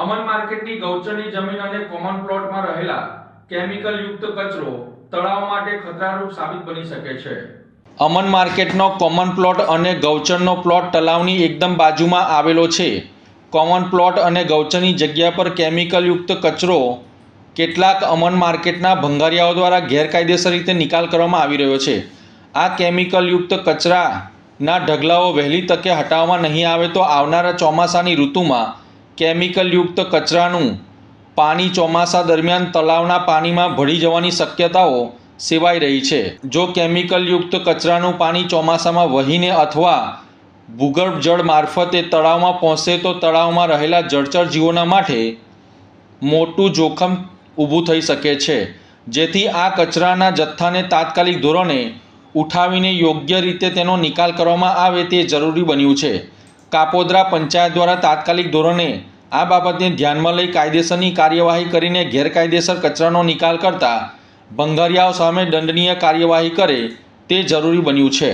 અમન માર્કેટની ગૌચરની જમીન અને કોમન પ્લોટમાં રહેલા કેમિકલ યુક્ત કચરો તળાવ માટે ખતરારૂપ સાબિત બની શકે છે। અમન માર્કેટનો કોમન પ્લોટ અને ગૌચરનો પ્લોટ તળાવની એકદમ બાજુમાં આવેલો છે। કોમન પ્લોટ અને ગૌચરની જગ્યા પર કેમિકલ યુક્ત કચરો કેટલાક અમન માર્કેટના ભંગારિયાઓ દ્વારા ગેરકાયદેસર રીતે નિકાલ કરવામાં આવી રહ્યો છે। આ કેમિકલ યુક્ત કચરાના ઢગલાઓ વહેલી તકે હટાવવામાં નહીં આવે તો આવનારા ચોમાસાની ઋતુમાં કેમિકલ યુક્ત કચરાનું પાણી ચોમાસા દરમિયાન તળાવના પાણીમાં ભળી જવાની શક્યતાઓ સેવાઈ રહી છે। જો કેમિકલ યુક્ત કચરાનું પાણી ચોમાસામાં વહીને અથવા ભૂગર્ભ જળ મારફતે તળાવમાં પહોંચે તો તળાવમાં રહેલા જળચર જીવોના માટે મોટું જોખમ ઊભું થઈ શકે છે। જેથી આ કચરાના જથ્થાને તાત્કાલિક ધોરણે ઉઠાવીને યોગ્ય રીતે તેનો નિકાલ કરવામાં આવે તે જરૂરી બન્યું છે। કાપોદ્રા પંચાયત દ્વારા તાત્કાલિક ધોરણે આ બાબતને ધ્યાનમાં લઈ કાયદેસરની કાર્યવાહી કરીને ગેરકાયદેસર કચરાનો નિકાલ કરતા ભંગારિયાઓ સામે દંડનીય કાર્યવાહી કરે તે જરૂરી બન્યું છે।